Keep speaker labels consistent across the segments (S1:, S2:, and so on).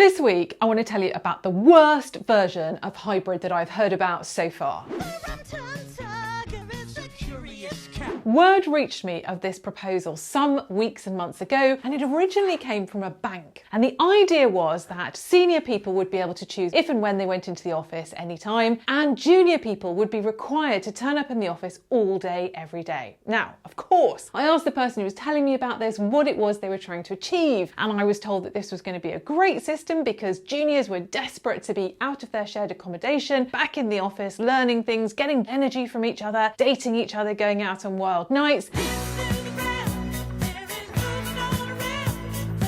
S1: This week, I want to tell you about the worst version of hybrid that I've heard about so far. Word reached me of this proposal some weeks and months ago, and it originally came from a bank. And the idea was that senior people would be able to choose if and when they went into the office anytime, and junior people would be required to turn up in the office all day, every day. Now, of course, I asked the person who was telling me about this what it was they were trying to achieve, and I was told that this was going to be a great system because juniors were desperate to be out of their shared accommodation, back in the office, learning things, getting energy from each other, dating each other, going out on wild nights.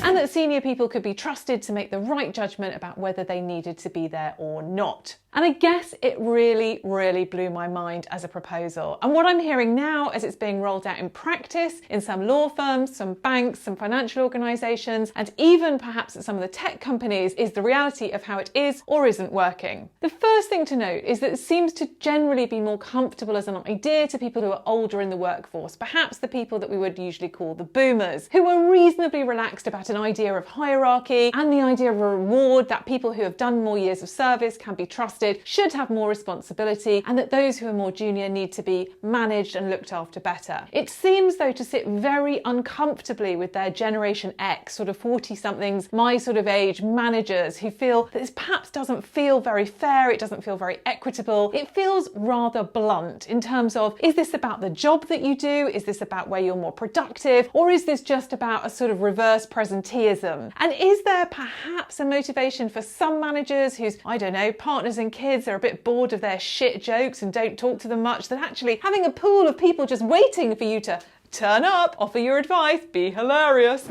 S1: And that senior people could be trusted to make the right judgment about whether they needed to be there or not. And I guess it really, really blew my mind as a proposal. And what I'm hearing now as it's being rolled out in practice in some law firms, some banks, some financial organisations, and even perhaps at some of the tech companies is the reality of how it is or isn't working. The first thing to note is that it seems to generally be more comfortable as an idea to people who are older in the workforce, perhaps the people that we would usually call the boomers, who are reasonably relaxed about an idea of hierarchy and the idea of a reward, that people who have done more years of service can be trusted, should have more responsibility, and that those who are more junior need to be managed and looked after better. It seems though to sit very uncomfortably with their Generation X, sort of 40-somethings, my sort of age managers who feel that this perhaps doesn't feel very fair, it doesn't feel very equitable, it feels rather blunt in terms of, is this about the job that you do? Is this about where you're more productive? Or is this just about a sort of reverse presenteeism? And is there perhaps a motivation for some managers whose, I don't know, partners and kids are a bit bored of their shit jokes and don't talk to them much, that actually having a pool of people just waiting for you to turn up, offer your advice, be hilarious,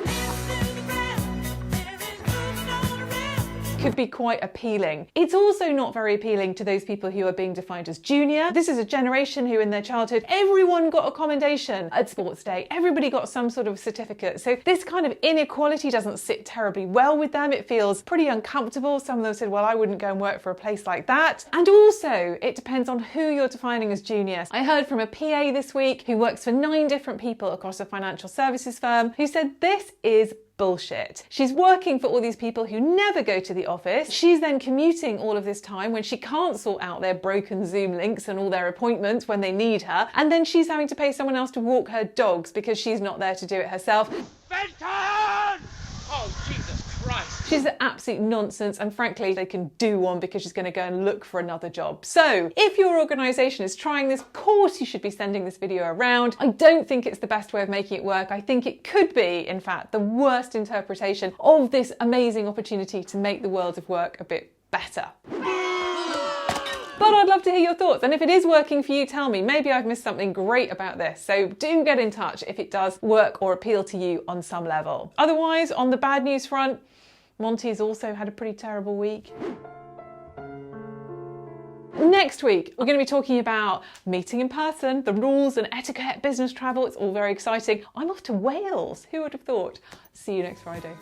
S1: could be quite appealing. It's also not very appealing to those people who are being defined as junior. This is a generation who in their childhood, everyone got a commendation at sports day. Everybody got some sort of certificate. So this kind of inequality doesn't sit terribly well with them. It feels pretty uncomfortable. Some of them said, well, I wouldn't go and work for a place like that. And also it depends on who you're defining as junior. I heard from a PA this week who works for 9 different people across a financial services firm who said this is bullshit. She's working for all these people who never go to the office. She's then commuting all of this time when she can't sort out their broken Zoom links and all their appointments when they need her. And then she's having to pay someone else to walk her dogs because she's not there to do it herself. Benton! Oh, Jesus Christ. She's an absolute nonsense, and frankly, they can do one because she's going to go and look for another job. So if your organisation is trying this, of course you should be sending this video around. I don't think it's the best way of making it work. I think it could be, in fact, the worst interpretation of this amazing opportunity to make the world of work a bit better. But I'd love to hear your thoughts, and if it is working for you, tell me. Maybe I've missed something great about this, so do get in touch if it does work or appeal to you on some level. Otherwise, on the bad news front, Monty's also had a pretty terrible week. Next week, we're going to be talking about meeting in person, the rules and etiquette, business travel. It's all very exciting. I'm off to Wales. Who would have thought? See you next Friday.